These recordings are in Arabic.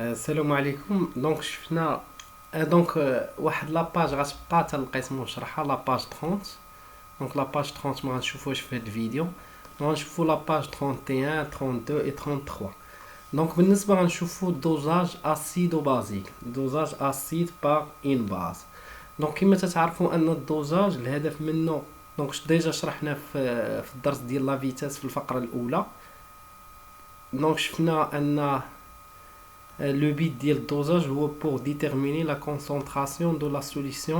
السلام عليكم. دونك شفنا واحد لاباج غتبقى تلقيت مشرحه لاباج 30. دونك لاباج 30 ما غنشوفوش في هاد الفيديو، غنشوفو لاباج 31 32 و 33. دونك بالنسبه غنشوفو دوزاج اسيد و بازيك، دوزاج اسيد باغ ان باز. دونك كما تتعرفوا ان الدوزاج الهدف منه، دونك ديجا شرحنا في الدرس ديال لا فيتاس في الفقره الاولى. دونك شفنا ان le but du dosage est pour déterminer la concentration de la solution,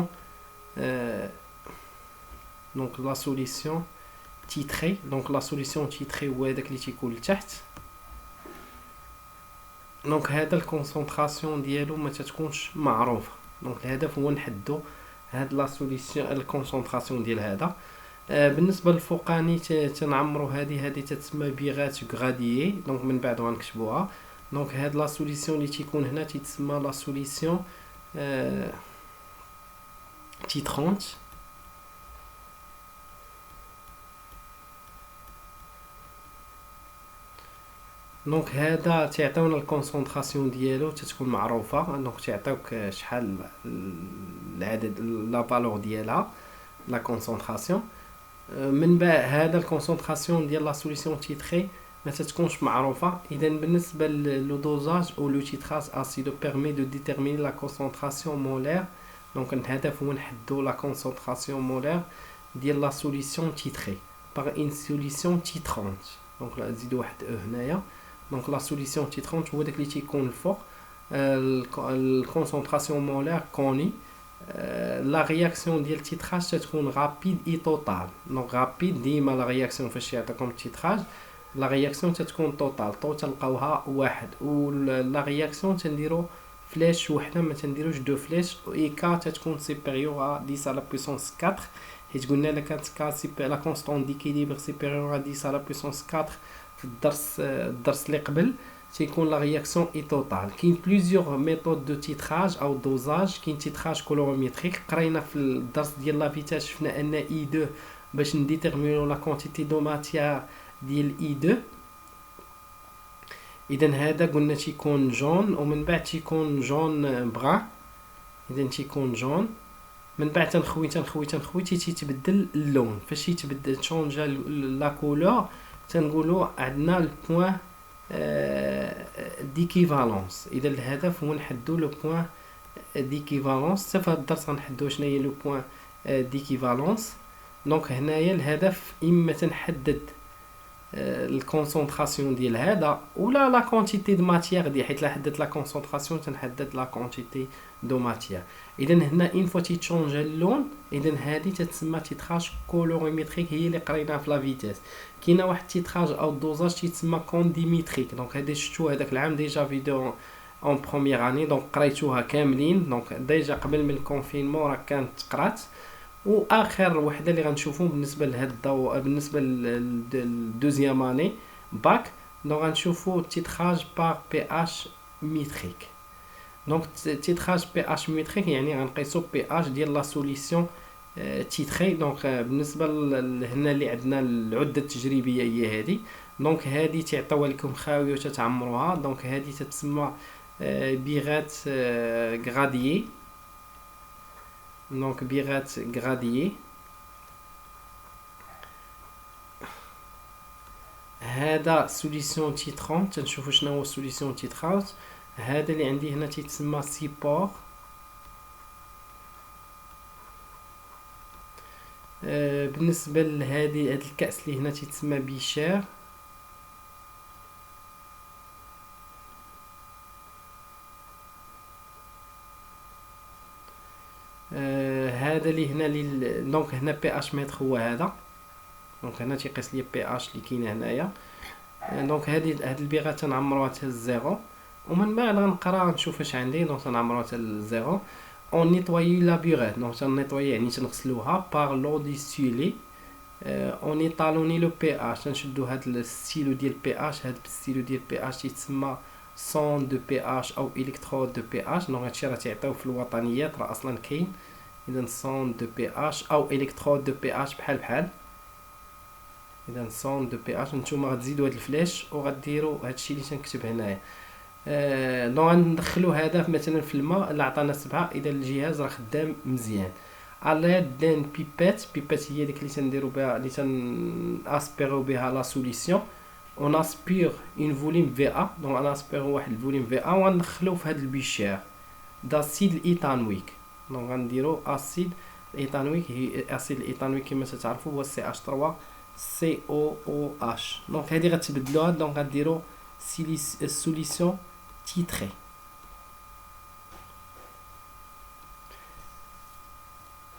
donc la solution titrée. Donc la solution titrée est هذاك اللي تيكون لتحت. دونك هذا الكونسونطراسيون ديالو ما تتكونش معروفه. دونك الهدف هو نحدو هاد لا سوليسيون الكونسونطراسيون ديال هذا. بالنسبه للفوقاني تنعمرو هذه تتسمى بيغات غراديي. دونك من بعد غنكتبوها. دونك هاد لا سوليسيون اللي تيكون هنا تيتسمى لا سوليسيون تي 30. دونك هذا تيعطيونا الكونسونطراسيون ديالو تتكون معروفه. دونك تيعطيوك شحال العدد لا فالور ديالها لا كونسونطراسيون. من بعد هذا الكونسونطراسيون ديال لا سوليسيون تيتري ما تتكونش معروفه. اذا بالنسبه لو دوزاج او لو تيتراج اسيدو بيرمي دو ديتيرميني لا كونسونطراسيون مولير. دونك الهدف هو نحدو لا كونسونطراسيون مولير ديال لا سوليسيون تيتري باغ ان سوليسيون تي 30. دونك نزيدو واحد هنايا. دونك لا سوليسيون تي 30 هو داك اللي تيكون الفوق الكونسونطراسيون مولير كوني. لا رياكسيون ديال التيتراج تتكون رابيد اي توتال. دونك رابيد ديما لا رياكسيون فاش يعطيكم التيتراج لا رياكسيون تتكون توتال تلقاوها واحد، و لا رياكسيون تنديرو فلاش وحده، ما تنديروش دو فلاش. اي كا تتكون سوبيريور ا 10 على بويسونس 4، حيت قلنا لك كانت كا لا كونستون ديكيليبر سوبيريور ا 10 على بويسونس 4 في الدرس اللي قبل تيكون لا رياكسيون اي توتال. كاين بليزيور ميثود دو تيتراج او دوزاج. كاين تيتراج كولوروميتريك، قرينا في الدرس ديال لا فيتاس شفنا ان اي 2 باش نديتيرمينو لا كونتيتي دو ماتيير ديال اي 2. اذا هذا قلنا تيكون جون ومن بعد تيكون جون بغا. اذا تيكون جون من بعد تنخوي تيتبدل اللون. فاش يتبدل تشونجا لا كولور تنقولوا عندنا البوين ديكيفالونس. اذا الهدف هو نحدو لو بوين ديكيفالونس. حتى في هذا الدرس غنحدو شنو هي لو بوين ديكيفالونس. دونك هنايا الهدف اما تنحدد الكونسونطراسيون ديال هذا ولا لا كونتيتي دو ماتيير ديال، حيت لا حددت لا كونسونطراسيون تنحدد لا كونتيتي دو ماتيير. اذا هنا اين فوا تيتشونج اللون، اذا هذه تتسمى تيتراج كولوريميتريك، هي اللي قريناها في لا فيتاس. كاينه واحد تيتراج او دوزاج تيتسمى كونديميتريك. دونك هذا شفتو هذاك العام ديجا فيديو اون بروميير اني، دونك قريتوها كاملين. دونك ديجا قبل من الكونفينمون راه كانت قرات. واخر وحده اللي غنشوفو بالنسبه لهاد الضو بالنسبه للدوزيام اني باك، دونك غنشوفو تيتراج باغ بي اش ميتريك. دونك تيتراج بي اش ميتريك يعني غنقيسو بي اش ديال لا سوليسيون تيتري. دونك بالنسبه هنا اللي عندنا العده التجريبيه هي هذه. دونك هذه تعطيوها لكم خاويه وتتعمروها. دونك هذه تتسمى بيغات غراديي. دونك بيغات غراديي. هذا سوليسيون تي 30. تنشوفوا شنو هو سوليسيون تي 30. هذا اللي عندي هنا تيتسمى سيبور. بالنسبه لهذه هاد الكاس اللي هنا تيتسمى بيشير. هذا اللي هنا دونك هنا بي اش متر هو هذا. دونك هنا تيقيس لي بي اش اللي كاينه هنايا. دونك هاد البيغات تنعمروها حتى الزيرو ومن بعد غنقرا نشوف اش عندي. دونك تنعمروها حتى الزيرو. اون نيطويي لا بيغات. دونك تنيطويي يعني تنغسلوها باغ لو ديستيلي. اون ايطالوني لو بي اش. تنشدو هاد الستيلو ديال بي اش. هاد الستيلو ديال بي اش تيتسمى سون دو بي اش او الكترود دو بي اش. دونك هادشي راه تيعطيو في الوطنيات راه اصلا كاين. اذا سون دو بي اش او الكترود دو بي اش بحال. اذا سون دو بي اش. نتوما غتزيدوا هاد الفلاش وغديروا هادشي اللي تنكتب هنايا. دونك غندخلو هذا مثلا في الماء اللي عطانا 7 اذا الجهاز راه خدام مزيان. على دين بيبات هي ديك اللي تنديرو بها اللي تناسبيرو بها لا سوليسيون. اون اسبير اون فوليم في ا دونك انا اسبيرو واحد الفوليم في ا وغندخلو في هذا البيشير داسيد الايثانويك. دونك غنديرو اسيد الايثانويك. هي اسيد الايثانويك كما تعرفوا هو سي اش 3 سي او او اش. دونك هذه غتبدلوها. دونك غديرو سوليسيون تيتري.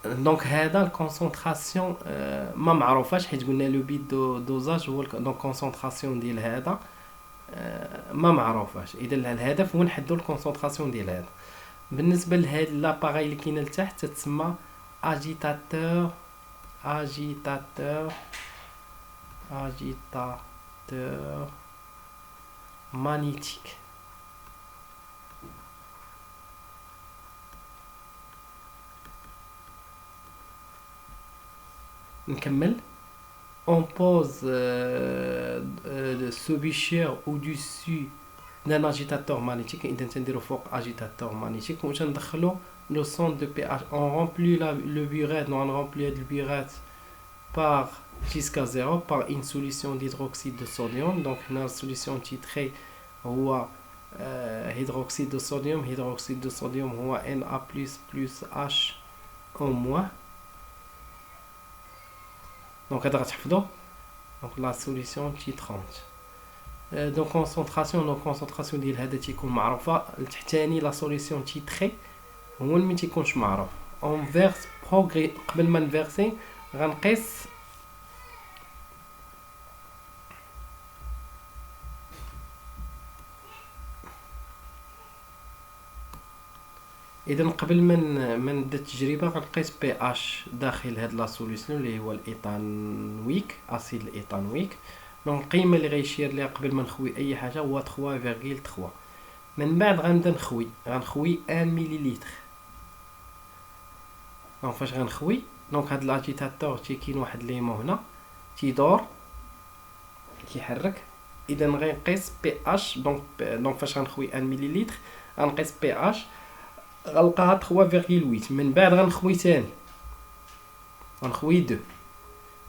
دونك هذا الكونسونطراسيون ما معروفاش حيت قلنا لو بيت دوزاج هو دونك كونسونطراسيون ديال هذا ما معروفاش. اذا الهدف هو نحددوا الكونسونطراسيون ديال هذا. بالنسبه لهاد لاباغاي اللي كاين لتحت تتسمى اجيتاتور مانيتيك. نكمل. on pose ce bichir au-dessus d'un agitateur magnétique. إذا تنديرو فوق agitateur magnétique وتندخلو le centre de pH. on remplit le burette. on remplit le burette par jusqu'à 0 par une solution d'hydroxyde de sodium. donc la solution titrée هو hydroxyde de sodium. hydroxyde de sodium هو Na plus H au moins. donc هذا غتحفظوه. donc la solution titrante. donc concentration ديال هذا تيكون معروفه. التحتاني لا سوليسيون تيتري هو اللي ما تيكونش معروف. اون فيرس بروغري. قبل ما نفيرسي غنقيس اذا قبل ما نبدا التجربه غنقيس بي اش داخل هاد لا سوليسيون اللي هو الايثانويك اسيد الايثانويك. دونك القيمه اللي غيشير ليها قبل ما نخوي اي حاجه هو 3.3. من بعد غنبدا غنخوي 1 مليلتر. دونك فاش غنخوي دونك هاد لاجيتاتور كاين واحد ليمون هنا تيدور كيحرك. اذا غنقيس بي اش. دونك فاش غنخوي 1 مليلتر غنقيس بي اش غنلقاها 3.8. من بعد غنخوي ثاني غنخوي 2.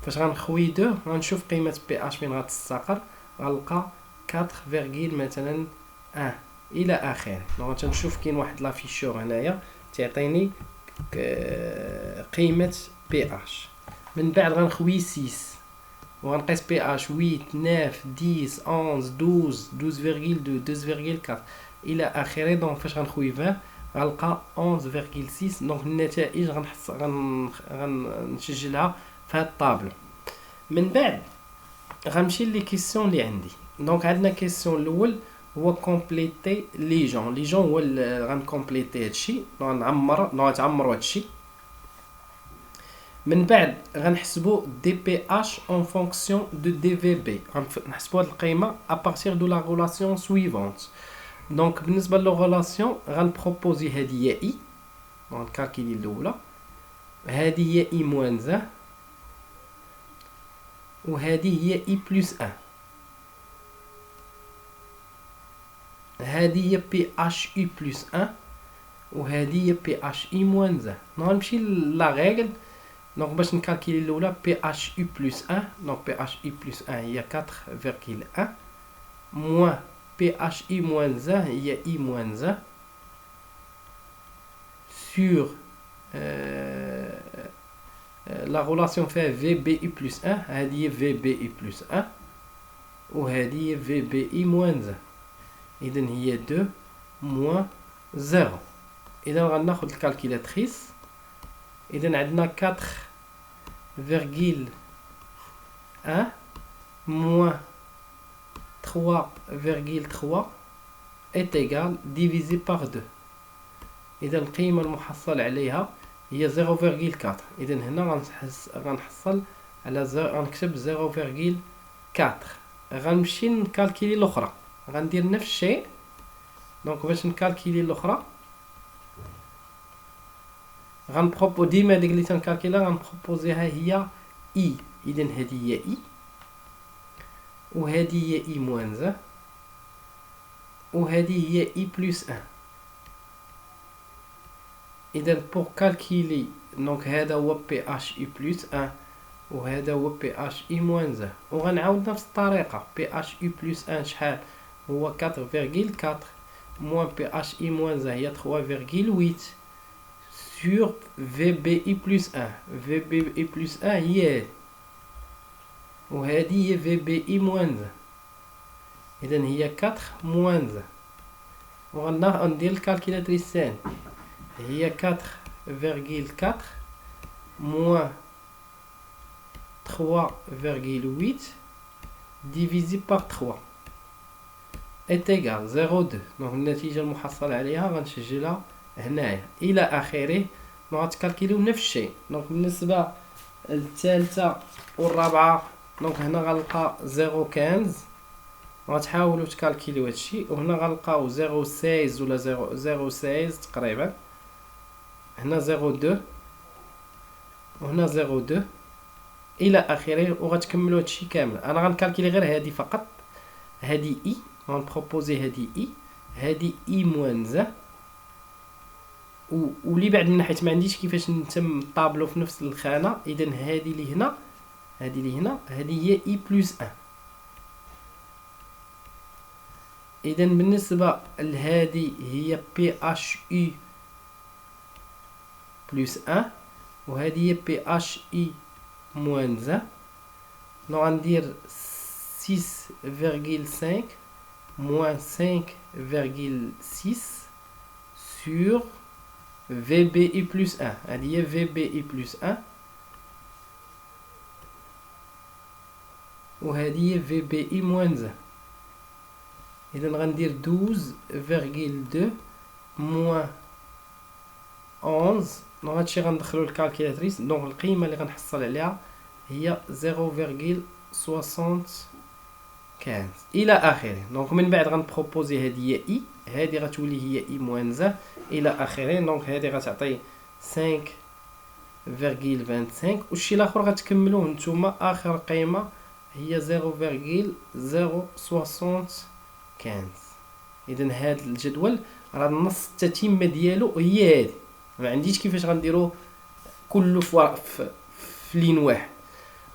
فاش غنخوي 2 غنشوف قيمه بي اش فين غتستقر. غنلقى 4 مثلا 1 الى اخره. دونك تنشوف كاين واحد لافيشور هنايا تعطيني قيمه بي اش. من بعد غنخوي 6 وغنقيس بي اش 8 9 10 11 12 12.2 12.4 الى اخره. دونك فاش غنخوي 20 غنلقى 11.6. دونك النتائج غنسجلها في هاد الطابلو. من بعد غنمشي لي كيسيون اللي عندي. دونك عندنا كيسيون الاول هو كومبليتي لي جون هو غنكومبليتي هادشي. غنعمروا هادشي. من بعد غنحسبوا دي بي اش اون فونكسيون دو دي في بي. غنحسبوا هاد القيمه ا بارتير دو لا ريلاسيون سويفونت. دونك بالنسبه لو ريلاسيون غنبروبوزي هادي هي اي. دونك كالكيلي الاولى هادي هي اي موان 1 وهذه هي اي بلس 1. هذه هي بي اش اي بلس 1 وهذه هي بي اش اي موان 1. غنمشي لا ريغل. دونك باش نكالكيلي الاولى بي اش اي بلس 1. دونك بي اش اي بلس 1 هي 4.1 موان بي اش اي موان 1 هي اي موان 1 sur la relation fait VBI plus 1. هذه هي VBI plus 1 وهذه هي VBI moins 1. إذا هي 2 moins 0. إذا غناخد الكالكيلاتريس. إذا عندنا 4.1 moins 3.3 est égal divisé par 2. إذا القيمة المحصل عليها هي 0.4. إذا هنا غنحصل على غنكتب 0.4. غنمشي نكالكيلي الأخرى. غندير نفس الشيء. دونك باش نكالكيلي الأخرى غنبروبو ديما ديك اللي تنكالكيلها غنبروبوزيها هي اي. إذا هذه هي اي وهذه هي اي موان 1 وهذه هي I plus 1. إذا pour calculer دونك هذا هو PHI plus 1 وهذا هو PHI moins 1 وغنعاود نفس الطريقة. PHI plus 1 شحال هو 4,4 moins PHI moins 1 هي 3,8 sur VBI plus 1. VBI plus 1 هي هذه وهذه هي VBI moins 1. إذا هي 4 moins 1 وغندير الكالكيلاتريس الثاني هي 4,4 moins 3,8 divisé par 3 est égal 0,2. دونك النتيجة المحصلة عليها غنسجلها هنايا إلى آخره. غتكالكيليو نفس الشيء. دونك بالنسبة للثالثة والرابعة دونك هنا غنلقى 0,15 غتحاولوا تكالكيليو هادشي وهنا غنلقاو 0,16 ولا 0,16 تقريبا. هنا 0,2 وهنا 0,2 الى اخره وغتكملوا هادشي كامل. انا غنكالكيلي غير هادي فقط. هادي اي غنبروبوزي هادي اي هادي اي موان ولي بعد من حيت ما عنديش كيفاش نتم الطابلو في نفس الخانه. اذا هادي اللي هنا هادي اللي هنا هادي هي اي بلس 1. اذا بالنسبه لهادي هي بي اش اي بلس 1 وهذه هي بي اش اي موان 1. دونك غندير 6,5 moins 5,6 sur VBI plus 1. هذه هي VBI plus 1 وهذه هي VBI moins 1. إذا غندير 12,2 moins 11. دونك هادشي غندخلو الكالكيلاتريس. دونك القيمة اللي غنحصل عليها هي 0,75 الى اخره. دونك من بعد غنبروبوزي هذه هي اي هذه غتولي هي اي موان 1 الى اخره. دونك هذه غتعطي 5,25 والشي الاخر غتكملوه نتوما. اخر قيمة هي 0,075. اذا هذا الجدول راه النص التتمة ديالو هي هذه. ما عنديش كيفاش غنديروه كله في لين واحد.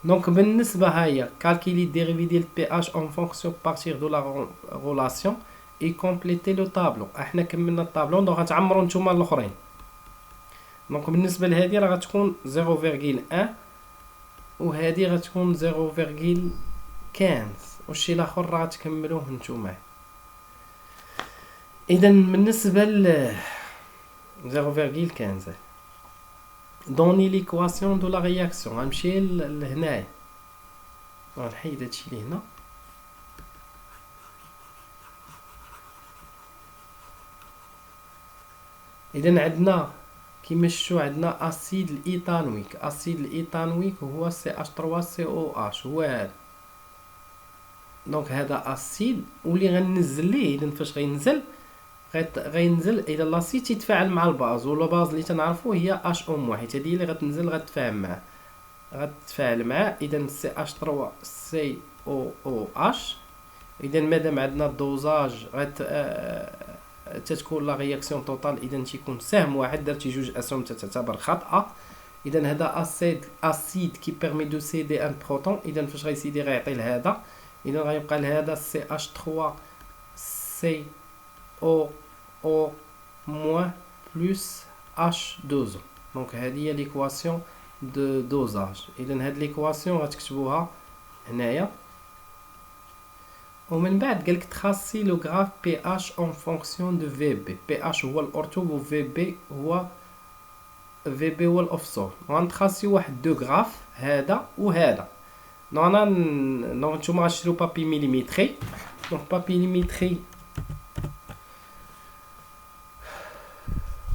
دونك بالنسبه هي كالكيلي ديريفي ديال بي اش اون فونكسيون بارتير دو لا رولاسيون اي كومبليتي لو طابلو. احنا كملنا الطابلو. دونك غتعمروا نتوما الاخرين. دونك بالنسبه لهذه راه غتكون 0,1 وهذه غتكون 0,15 والشي الاخر راه غتكملوه نتوما. اذا بالنسبه ل 0,15 دوني ليكواسيون دو لا رياكسيون. غنمشي لهنايا غنحيد هادشي اللي هنا. اذا عندنا كيما شفتوا عندنا اسيد الايثانويك. اسيد الايثانويك هو CH3COH هو هذا. دونك هذا اسيد واللي غننزل ليه. اذا فاش غينزل غينزل الى لاسيد تيتفاعل مع الباز والباز اللي تنعرفوه هي اش او حيت هذه اللي غتنزل غتتفاعل معاه. اذا CH3COOH. اذا مادام عندنا الدوزاج تتكون لا رياكسيون توتال. اذا تيكون سهم واحد درتي جوج اسهم تتعتبر خاطئه. اذا هذا اسيد كي بيرمي دو سيدي ان بروتون. اذا فاش غيسيدي غيعطي لهذا. اذا غيبقى لهذا CH3CO O moins plus H2O. دونك هذه هي ليكواسيون دو دوزاج. اذا هاد ليكواسيون غتكتبوها هنايا ومن بعد قالك تراسي لو غراف بي اش اون فونكسيون دو في بي. بي اش هو الاورتوب و في بي هو الاوفسول. غنتراسيو واحد دو غراف هذا وهذا. دونك انا نتوما غتشريو بابي ميليمتري. دونك بابي ميليمتري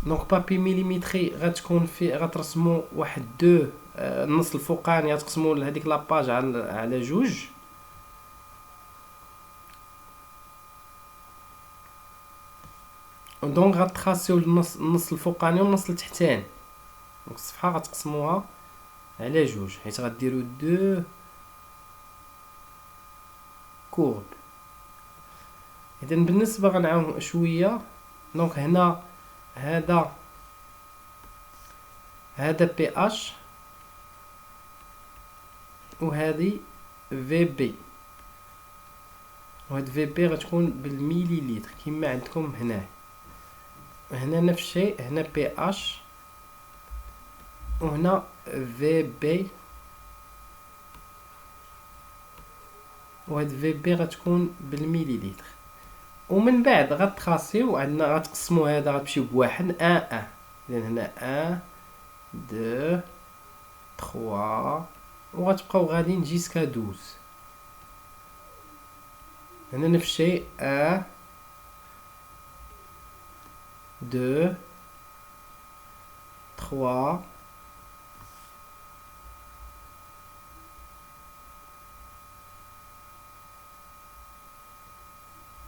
دونك بابي ميليمتري غتكون في غترسموا واحد دو النص الفوقاني غتقسموا لهذيك لاباج على جوج. دونك غتخاسيو النص الفوقاني والنص التحتاني. دونك الصفحه غتقسموها على جوج حيت غديروا دو كورب. اذا بالنسبه غنعاون شويه. دونك هنا هذا بي اش، وهذه في بي، وهاد في بي غتكون بالميلي لتر كما عندكم هنا. هنا نفس الشيء، هنا بي اش وهنا في بي، وهاد في بي غتكون بالميلي لتر. ومن بعد غتخاصيو عندنا، غتقسمو هذا غتمشيو بواحد ان. اذا هنا ان دو تخوا، وغتبقاو غاديين جيسكا 12. هنا نفس الشيء ان دو تخوا،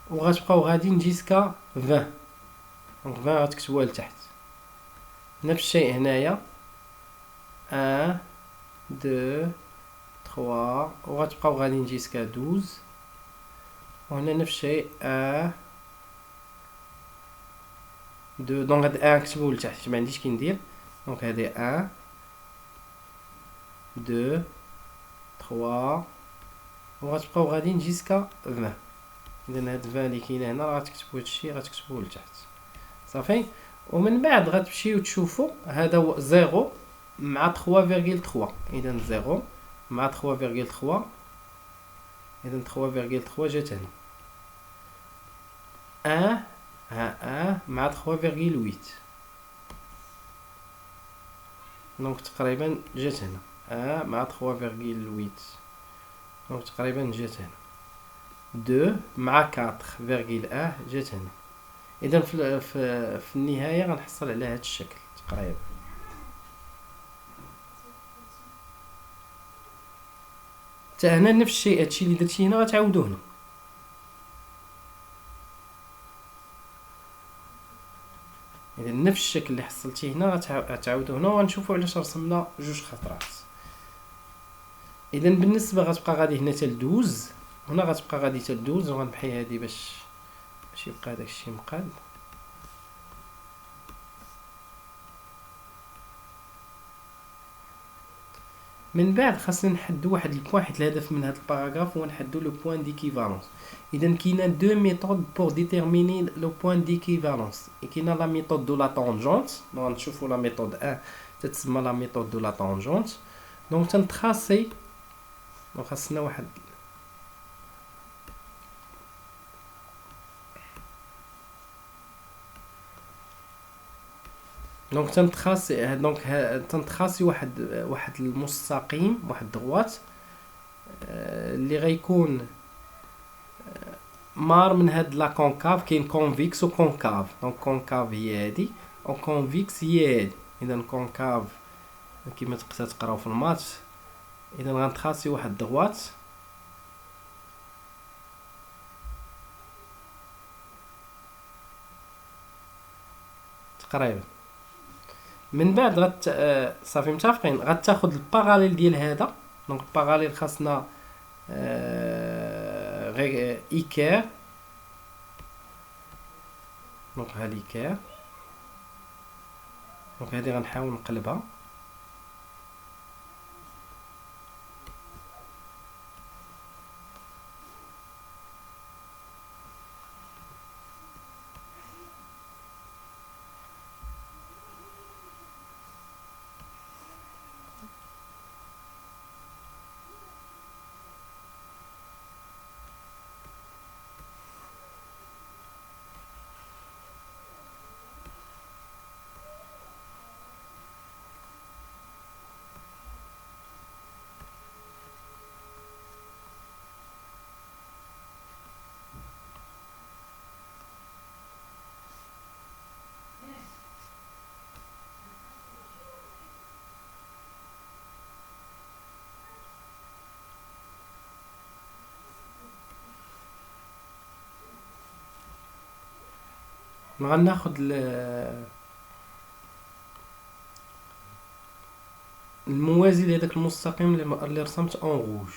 وغتبقاو غاديين جيسكا 20. دونك 20 غتكتبوها لتحت. نفس الشيء هنايا 1 2 3، وغتبقاو غاديين جيسكا 12. وهنا نفس الشيء 1 2. دونك هاد 1 كتبوه لتحت، ما عنديش كي ندير. دونك هادي 1 2 3، وغتبقاو غاديين جيسكا 20. اذا هاد 20 اللي كاينه هنا راه غتكتبوا هادشي غتكتبوه لتحت صافي. ومن بعد غتمشيو تشوفوا هذا هو 0 مع 3.3. اذا 0 مع 3.3، اذا 3.3 جات هنا. 1 ها 1 مع 3.8، دونك تقريبا جات هنا 1 مع 3.8، دونك تقريبا جات هنا 2 مع 4.1 جات هنا. اذا في النهايه غنحصل على هذا الشكل تقريبا. حتى هنا نفس الشيء، هادشي اللي درتي هنا غتعاودو هنا. اذا نفس الشكل اللي حصلتيه هنا غتعاودو هنا، وغنشوفوا علاش رسمنا جوج خطرات. اذا بالنسبه غتبقى غادي هنا حتى 12، هنا غتبقى غادي حتى 12. وغنمحي هادي باش يبقى داكشي مقاد. من بعد خاصنا نحددوا واحد البوان، حيت الهدف من هذا الباراغراف هو نحددوا لو بوين ديكيفالونس. اذا كاينه دو ميثود بور ديتيرميني لو بوين ديكيفالونس. كاينه لا ميثود دو لا طونجونت، نشوفوا لا ميثود 1 تتسمى لا ميثود دو لا طونجونت. دونك تنتراسي، وخاصنا واحد دونك تنتراسي واحد المستقيم، واحد دغوات اللي غيكون مار من هاد لا كونكاف. كاين كونفيكس و كونكاف. دونك كونكاف هي هادي، او كونفيكس هي هادي. اذا كونكاف كيما تقراو في المات. اذا غنتخاسي واحد دغوات تقريبا. من بعد صافي متفقين، غتاخد الباراليل ديال هذا. دونك الباراليل خاصنا غير ايكير. دونك ها ليكير، دونك هادي غنحاول نقلبها. غناخد الموازي لهداك المستقيم اللي رسمت اون روج.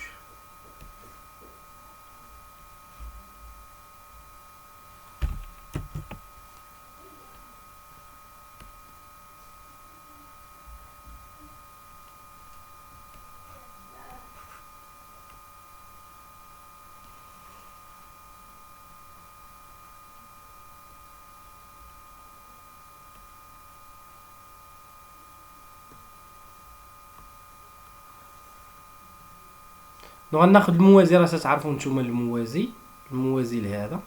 غناخد الموازي، راه تعرفوا نتوما الموازي لهذا.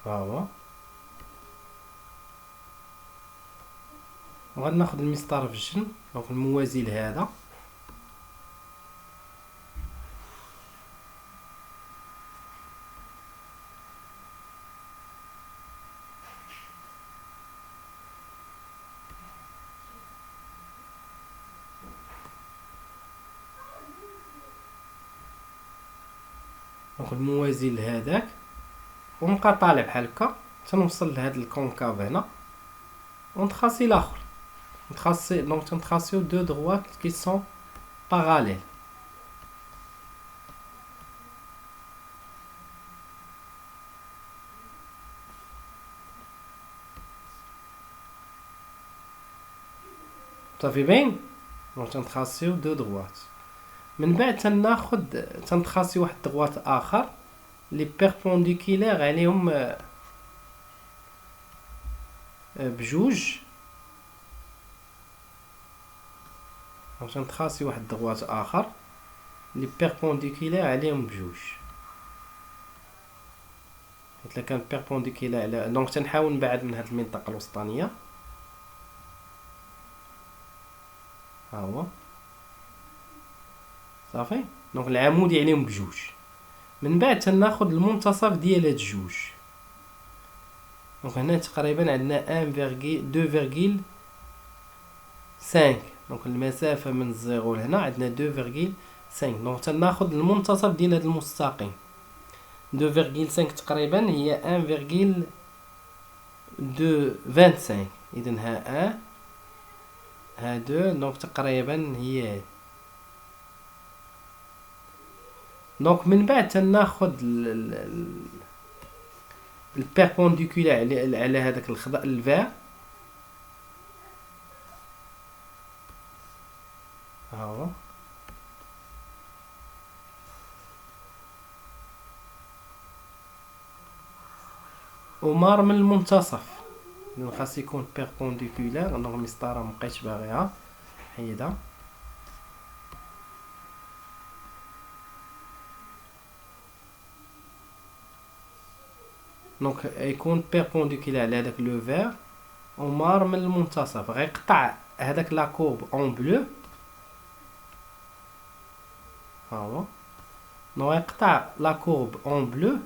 ها هو غناخد المسطره في الجنب، دونك الموازي لهذا. دونك الموازي لهذاك، ونبقى طالع بحال هكا تنوصل لهاد الكونكاف هنا، ونتخاسي الاخر. نتخاسي دونك تنتخاسيو دو دروات كي سون باراليل. صافي باين. دونك تنتخاسيو دو دروات، من بعد تنتخاسي واحد دروات اخر لي بيربونديكولير عليهم بجوج. دونك تنتخاسي واحد دروات اخر لي بيربونديكولير عليهم بجوج، حيت لا كان بيربونديكولير على، دونك تنحاول نبعد من هاد المنطقه الوسطانيه. ها هو صافي. دونك العمودي عليهم بجوج، من بعد تناخد المنتصف ديال هاد الجوج. دونك هنا تقريبا عندنا 2,5. دونك المسافة من الزيرو لهنا عندنا 2,5. دونك تناخد المنتصف ديال هاد المستقيم. 2,5 تقريبا هي 1,225. اذا ها 1 ها 2، دونك تقريبا هي. دونك من بعد تناخد البيربونديكولار على هذاك الخضر الفار. ها هو ومار من المنتصف، لأن خاص يكون بيربونديكولار. دونك المسطره مبقيتش باغيها، حيدها. دونك يكون بيربونديكولار على هذاك لو فير ومار من المنتصف، غيقطع هذاك لا كورب اون بلو. ها هو دونك غيقطع لا كورب اون بلو.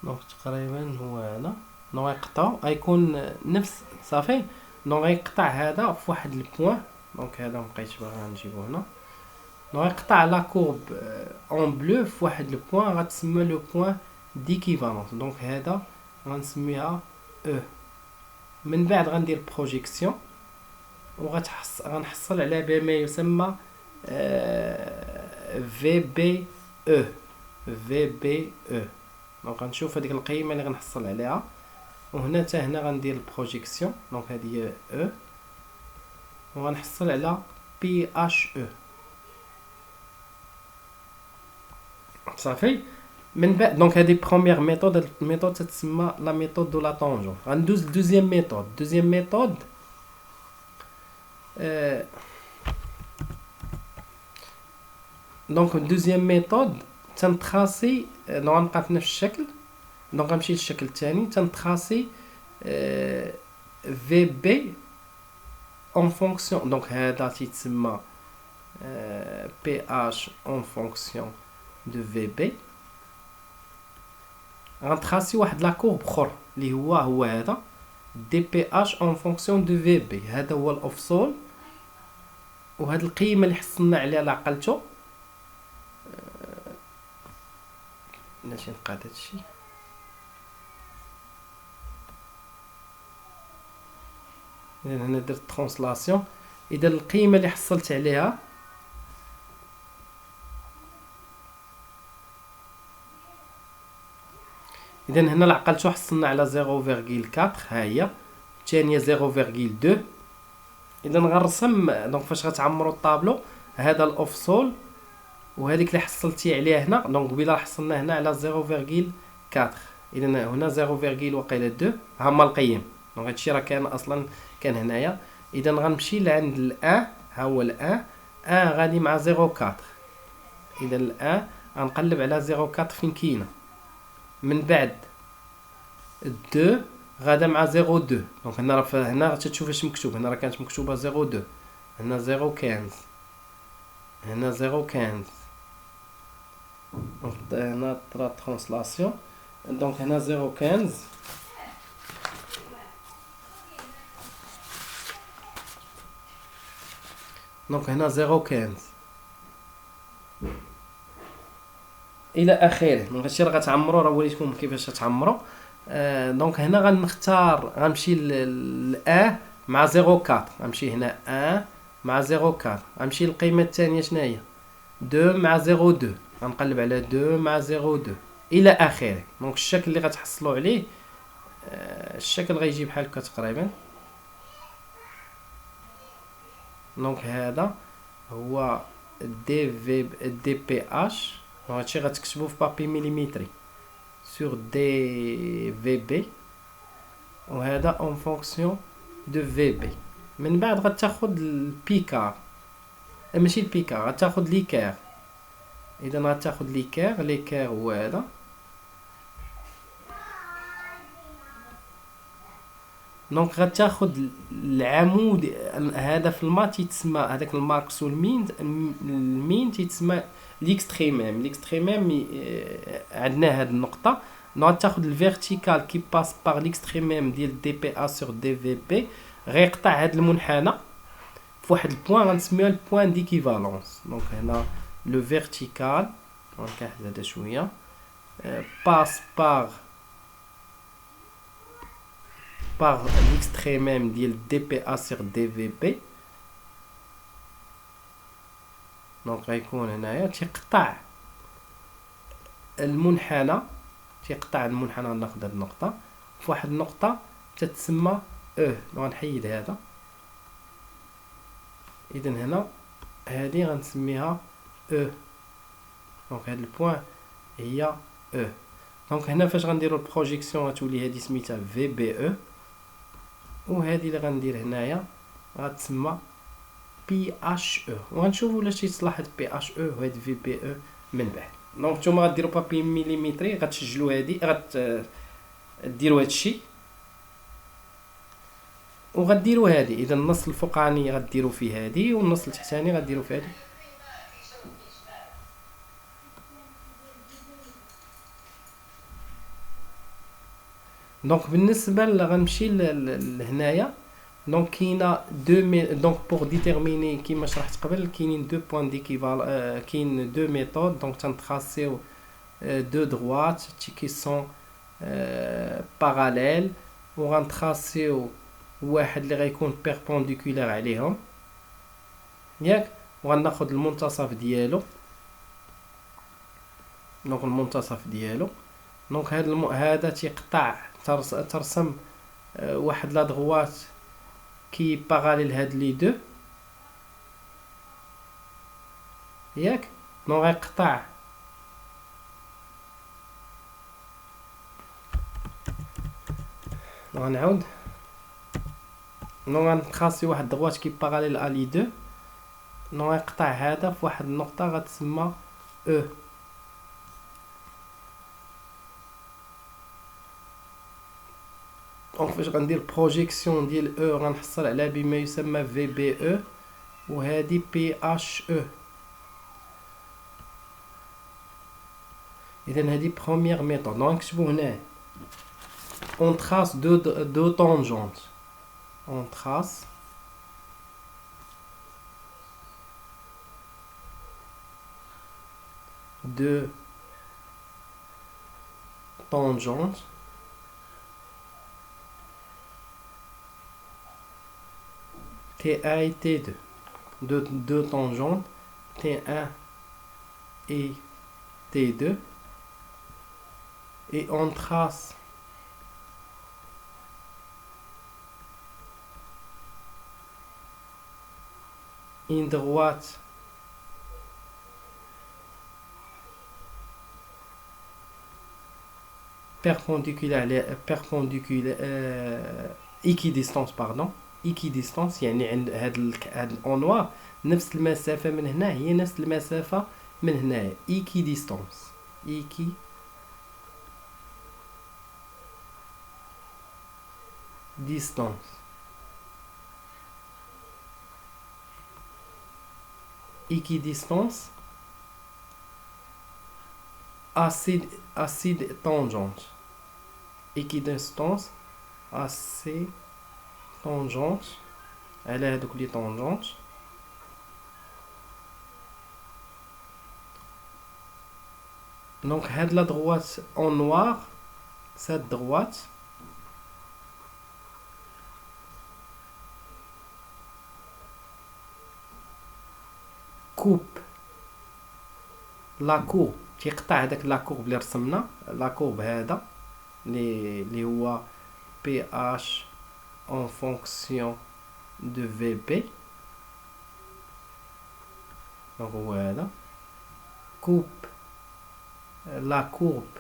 دونك تقريبا هو هذا. دونك غيقطعو غيكون نفس صافي. دونك غيقطع هذا في واحد البوان. دونك هذا مبقيتش باغي نجيبو هنا. دونك غيقطع لا كورب اون بلو في واحد البوان غتسمى لو بوان ديكيفالونس. دونك هذا غنسميها او. من بعد غندير بروجيكسيون غنحصل على بما يسمى في بي او. في بي او. دونك غنشوف هذيك القيمه اللي غنحصل عليها، وهنا حتى هنا غندير البروجيكسيون. دونك هذه هي او، وغنحصل على بي اش او. صافي. من بعد دونك هذه بروميير ميثود. هاد الميثود تتسمى لا ميثود دو لا طونجون. غندوز لدوزيام ميثود. دوزيام ميثود دونك دوزيام ميثود تنتخاسي. دونك غنبقى في نفس الشكل. دونك غنمشي للشكل الثاني تنتخاسي في بي اون فونكسيون. دونك هذا تيتسمى بي اش اون فونكسيون دو في بي. غنتخاسي واحد لا كورب اخر اللي هو هذا دي بي اش اون فونكسيون دو في بي. هذا هو الافصول، وهاد القيمه اللي حصلنا عليها لا عقلتو. ماشي نقاد هادشي. اذا هنا درت ترانسلاسيون. اذا القيمه اللي حصلت عليها اذا هنا العقلتو حصلنا على 0.4 ها هي، الثانيه 0.2. اذا غنرسم دونك فاش غتعمروا الطابلو هذا الاوفسول وهذيك اللي حصلتي عليها هنا، دونك قبيله حصلنا هنا على 0.4. اذا هنا 0. وقيله 2 ها هما القيم، دونك هادشي راه كان اصلا كان هنايا. اذا غنمشي لعند الان، ها هو الان غادي مع 0.4. اذا الان غنقلب على 0.4 فين كاينه، من بعد 2 غادا مع 0.2. دونك هنا راه هنا تتشوف اش مكتوب، هنا راه كانت مكتوبه 0.2، هنا 0.15، هنا 0.15. دونك هنا طرا ترانسلاسيون، دونك هنا 0.15. دونك هنا 0.15 الى اخره. دونك هادشي راه غتعمرو، راه وريتكم كيفاش تعمروا. دونك هنا غنختار، غنمشي ل مع 0.4، غنمشي هنا 1 مع 0.4، غنمشي للقيمه الثانيه شنو هي 2 مع 0.2، غنقلب على 2 مع 0.2 الى اخره. دونك الشكل اللي غتحصلوا عليه الشكل غيجي بحال هكا تقريبا. دونك هذا هو دي بي اش، هادشي غتكتبوه في بابي مليمتري sur DVB، وهذا اون فونكسيون دو VB. من بعد غتاخد البيكار، ماشي البيكار، غتاخد ليكار. اذا غتاخد ليكار هو هذا. دونك غتاخد العمود هذا في المات تيتسمى هذاك الماكس والمين، المين تيتسمى ليكستريميم. عندنا هاد النقطه، غتاخد الفيرتيكال كي باس باغ ليكستريميم ديال دي بي ا سور دي في بي، غيقطع هاد المنحنى في واحد البوان غنسميوه البوان ديكيفالونس. دونك هنا لو فيرتيكال غنكحل هذا شويه، باس باغ ليكستريميم ديال دي بي ا سور دي في بي. دونك غيكون هنايا تيقطع المنحنى، ناخد هاد النقطه في واحد النقطه تتسمى او. غنحيد هذا. اذا هنا هذه غنسميها او، دونك هاد البوان هي او. دونك هنا فاش غنديروا البروجيكسيون غتولي هذه سميتها في بي او، وهذه اللي غندير هنايا غتسمى بي اش او. وغنشوفوا واش تيصلح هاد بي اش او وهاد في بي او من بعد. دونك نتوما غديروا بابي مليمتري، غتسجلوا هادي، غديروا هادشي وغديروا هادي. اذا النص الفوقاني غديروا فيه هادي، والنص التحتاني غديروا فيه هادي. دونك بالنسبه غنمشي لهنايا، دونك كاينه دونك بوغ ديتيرميني كيما شرحت قبل كاينين دو بوين ديكيفال، كاين دو ميثود. دونك تنتراسيو دو دروات كي سون باراليل، وغنتراسيو واحد اللي غيكون بيربونديكولار عليهم ياك، وغناخد المنتصف ديالو. دونك المنتصف ديالو، دونك هذا تيقطع، ترسم واحد لا دغوات كي باراليل هاد لي دو ياك. دونك غيقطع غنعاود، دونك غنتخاصي واحد دغوات كي باراليل ا لي دو، دونك غيقطع هذا في واحد النقطه غتسمى او. دونك فاش غندير بروجيكسيون ديال او غنحصل على بما يسمى في بي او، وهذه بي اش او. اذا هذه بروميير ميثود. دونك نكتبوا هنا on trace deux tangentes, on trace deux tangentes T1 et T2, deux tangentes T1 et T2, et on trace une droite équidistance pardon équidistance يعني عند هاد الأنوار نفس المسافة من هنا هي نفس المسافة من هنايا équidistance équidistance assez tangente équidistance assez tangente على هادوك لي tangente donc هاد la droite en noir cette droite coupe la courbe تيقطع هذاك لا كورب اللي رسمنا لا كورب هذا اللي هو PH en fonction de VB donc هو هذا coupe la courbe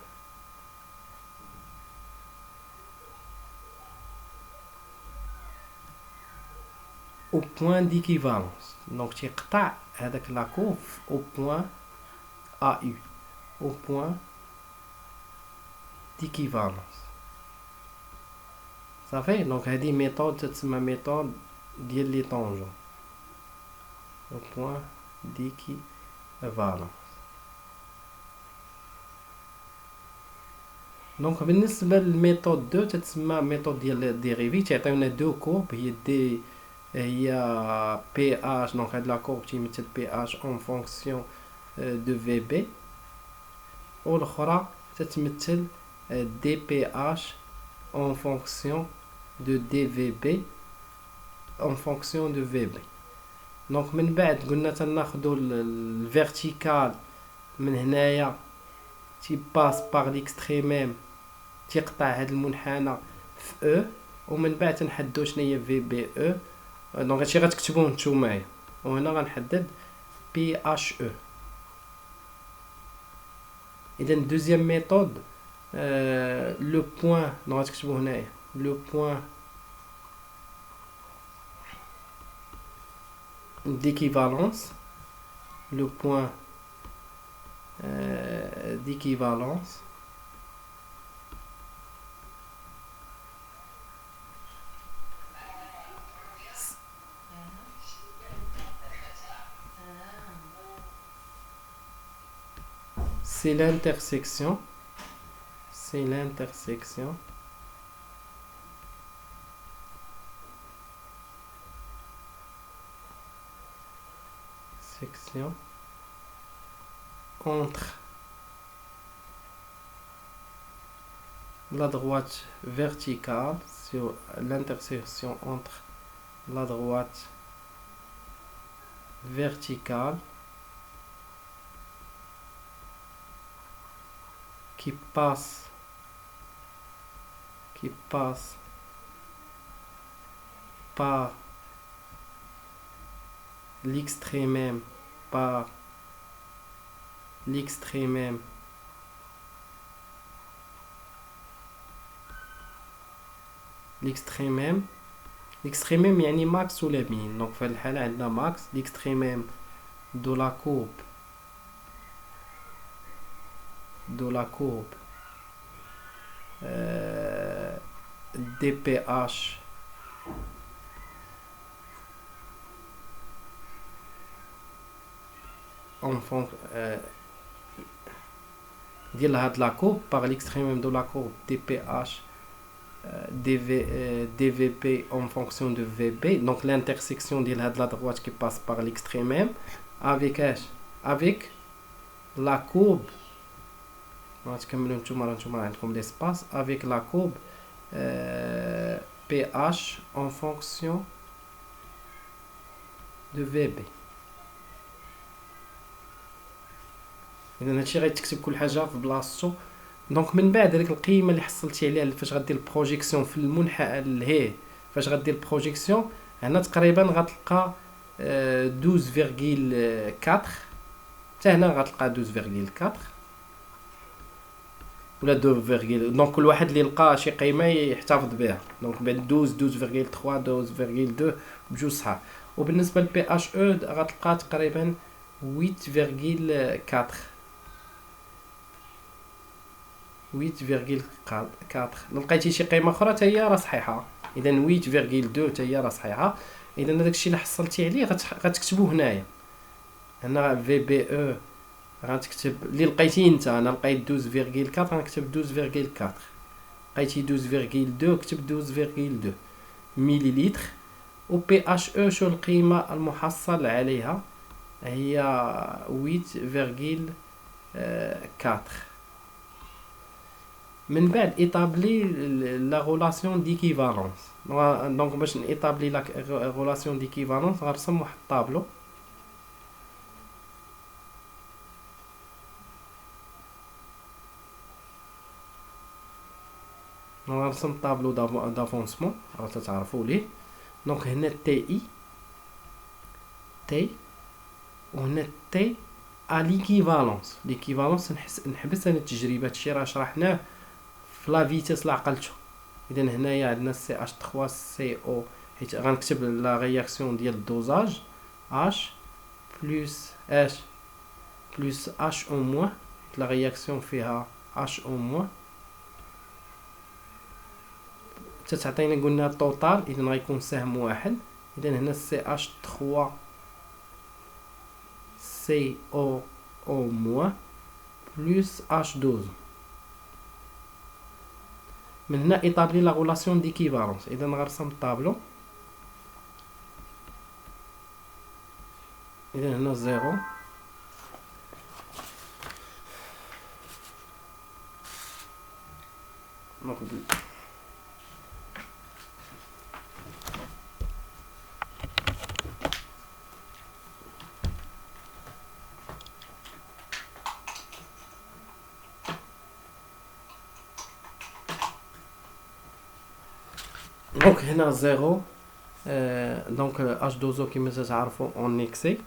au point d'équivalence donc تيقطع هذاك لا كورب au point AU au point d'équivalence صافي دونك هذه ميثود تتسمى ميثود ديال لي طونجون au point d'équivalence دونك بالنسبه للميثود 2 تتسمى ميثود ديال ديريفي تعطيونا دو كورب هي دي هي بي اش دونك هاد لا كورب تيمثل بي اش اون فونكسيون دو في بي والاخرى تتمثل دي بي اش en fonction de dvb en fonction de vb donc من بعد قلنا تناخدو الفيرتيكال من هنايا تي باس باغ ليكستريميم تيقطع هاد المنحنى في او ومن بعد تنحددو شناهي في بي او دونك هادشي غتكتبوه نتوما وهنا غنحدد بي اش او اذا دوزيام ميثود le point le point d'équivalence c'est l'intersection entre la droite verticale sur l'intersection entre la droite verticale qui passe par l'extrémum l'extrémum يعني max ولا min donc في الحالة عندنا max l'extrémum de la courbe dph en fonction ديال هاد لا كورب par l'extrémum de la courbe dph dvp en fonction de vb donc l'intersection ديال هاد la droite qui passe par l'extrémum avec la courbe غتكملوا نتوما عندكم l'espace avec la courbe pH en fonction de VB اذا هادشي غيتكتب كل حاجه في بلاصتو دونك من بعد هذيك القيمه اللي حصلتي عليها فاش غدير البروجيكسيون في المنحى الهي، فاش غدير البروجيكسيون هنا تقريبا غتلقى 12.4. حتى هنا غتلقى 12.4 ولا 2. دونك كل واحد اللي لقى شي قيمه يحتفظ بها. دونك بعد 12.3 12.2 بجوج صحاح. وبالنسبه للبي اش او غتلقى تقريبا 8.4. 8.4. لقيتي شي قيمه اخرى حتى هي راه صحيحه، اذا 8.2 حتى هي راه صحيحه. اذا هذاك الشيء اللي حصلتي عليه غتكتبوه هنايا. هنا في بي او غتكتب اللي لقيتي انت. انا لقيت 12.4 غنكتب 12.4. لقيتي 12.2 كتب 12.2 مليلتر. و بي اش او شو القيمه المحصل عليها هي 8.4. من بعد ايطابلي لا غولاسيون ديكيفالونس. دونك باش نيطابلي لا غولاسيون ديكيفالونس غنرسم واحد الطابلو. غنرسم طابلو دافونسمون راه تتعرفوا ليه. دونك هنا تي وهنا تي ا ليكيفالونس. ليكيفالونس نحبس انا التجربه، هادشي راه شرحناه في لا فيتاس لا عقلتو. اذا هنايا عندنا سي اش 3 سي او، حيت غنكتب لا رياكسيون ديال الدوزاج اش بلس اش بلس اش او موان، حيت لا رياكسيون فيها اش او موان تتعطينا قلنا توتال. اذا غيكون سهم واحد. اذا هنا سي اش 3 سي او او موان بلس اش 12. من هنا ايطابلي لا غولاسيون ديكيفالونس. اذا غنرسم الطابلو. اذا هنا 0 نقول دونك هنا 0. دونك اش دوزو كيما تعرفوا اون اكسي.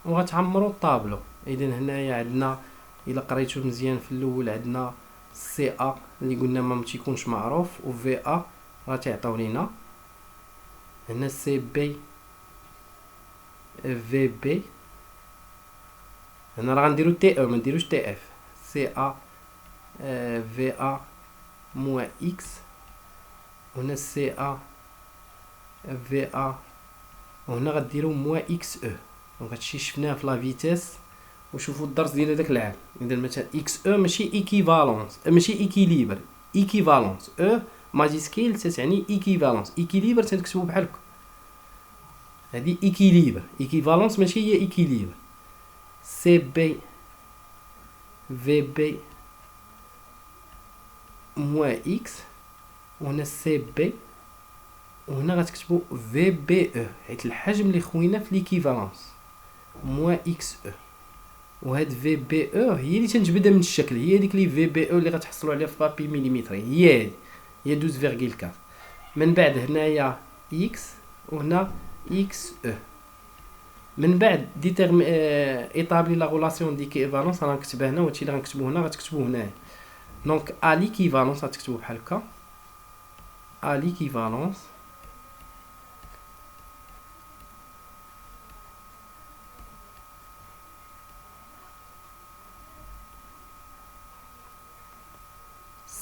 وغتعمروا الطابلو. اذا هنايا عندنا الا قريتو مزيان في الاول عندنا سي ا اللي قلنا ما تيكونش معروف، و في ا راه تيعطيو لينا. هنا سي بي في بي. هنا راه غنديرو تي او ما نديروش تي اف. سي ا في ا موان اكس. هنا سي ا في ا وهنا غديرو موان اكس او. دونك هادشي شفناه في لا فيتاس وشوفوا الدرس ديال هذاك العام. اذا مثلا اكس او ماشي ايكيفالونس، ماشي ايكيليبر، ايكيفالونس. او ماجيسكيل تتعني ايكيفالونس. ايكيليبر تنكتبو بحال هكا، هادي ايكيليبر. ايكيفالونس ماشي هي ايكيليبر. سي بي في بي موان اكس. وهنا سي بي وهنا غتكتبو في بي او حيت الحجم اللي خوينا في ليكيفالونس موان اكس او. وهاد في بي او هي اللي تنجبدها من الشكل، هي ديك لي في بي او اللي غتحصلوا عليها في بابي مليمتري، هي 12.4. من بعد هنايا اكس وهنا اكس او. من بعد ديتيرم ايطابلي لا غولاسيون ديكيفالونس راه غنكتبها هنا، وهادشي اللي غنكتبو هنا غتكتبوه هنايا. دونك ا ليكيفالونس غتكتبو بحال هكا. ا ليكيفالونس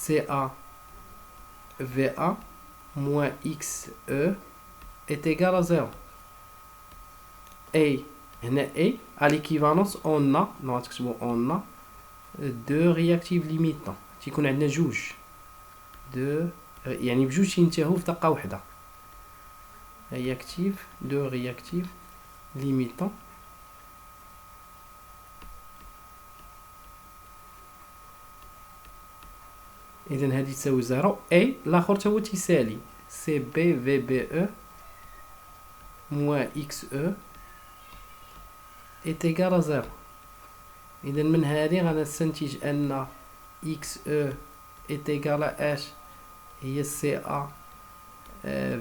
CA VA moins XE est égal à 0. Et à l'équivalence on a deux réactifs limitants. تيكون عندنا جوج يعني بجوج تينتهوا في دقة واحدة. deux réactifs limitants. اذا هذه تساوي 0. اي الاخر تا هو تيسالي سي بي في بي او موان اكس او est égal à 0. إذا من هذه غنستنتج أن XE est égal à H هي CA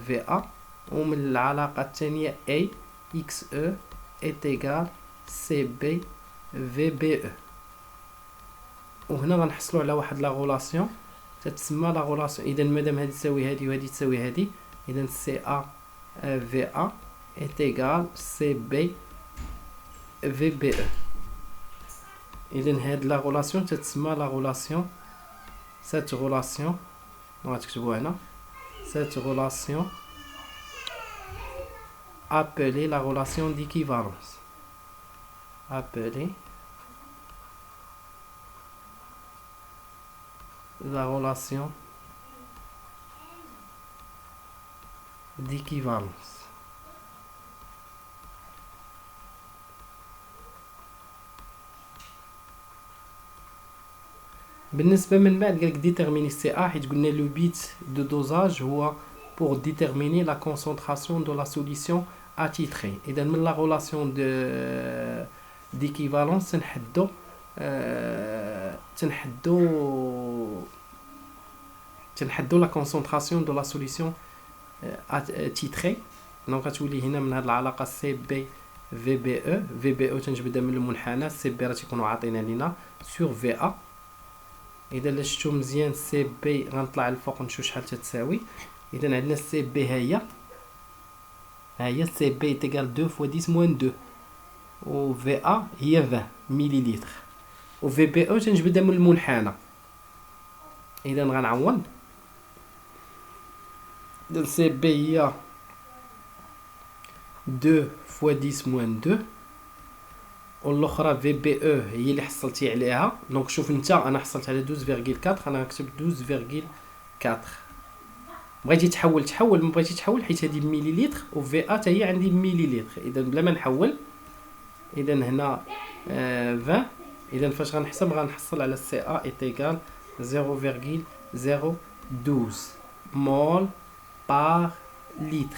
VA، ومن العلاقة الثانية A XE est égal CB VBE. وهنا غنحصلوا على واحد لا غولاسيون تتسمى لا غولاسيون. إذا مادام هادي تساوي هادي وهادي تساوي هادي، إذا CA VA est égal CB VBE. إذا هاد لا غولاسيون تتسمى لا غولاسيون، cette relation غتكتبوها هنا، cette relation appelée la relation d'équivalence، appelée la relation d'équivalence. بالنسبة من بعد قالك déterminer CA، حيت قلنا لو بيت دو دوزاج هو pour déterminer la concentration de la solution attitrée. إذا من la relation d'équivalence تنحدو la concentration de la solution attitrée. دونك غتولي هنا من هاد العلاقة سي بي في بي او، في بي او تنجبدها من المنحنى، سي بي راه تيكونوا عاطينا لينا سور في ا. اذا لا شفتو مزيان سي بي غنطلع الفوق نشوف شحال تتساوي. اذا عندنا سي بي ها هي سي بي تيغال 2 فوا 10 موان 2، و في ا هي 20 مليلتر، و في بي او تنجبدها من المنحنى. اذا غنعوض، اذا سي بي هي 2 فوا 10 موان 2، والاخرى في بي او هي اللي حصلتي عليها. دونك شوف انت، انا حصلت على 12.4، انا غنكتب 12.4. بغيتي تحول ما بغيتي تحول حيت هذه بالمليلتر، و في ا حتى هي عندي بالمليلتر. اذا بلا ما نحول، اذا هنا 20. اذا فاش غنحسب غنحصل على سي ا اي ايغال 0.012 مول بار لتر.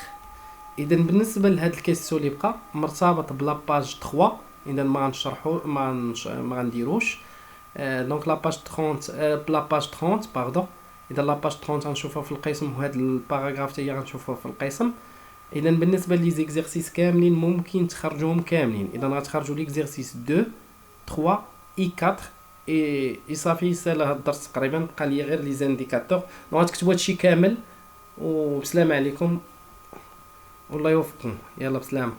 اذا بالنسبه لهاد الكيسيون اللي بقى مرتبط بلا باج 3، اذا ما غنشرحو ما غنديروش. دونك لا باج 30 بلا باج 30 باردون. اذا لا باج 30 غنشوفها في القسم، وهاد الباراغراف حتى هي غنشوفوها في القسم. اذا بالنسبه لي زيكزيرسيس كاملين ممكن تخرجوهم كاملين. اذا غتخرجوا ليكزيرسيس 2 3 اي 4 اي صافي. سالا هاد الدرس تقريبا بقى لي غير لي زانديكاتور. دونك غتكتبوا هادشي كامل، وبسلامه عليكم والله يوفقكم. يلا بسلامه.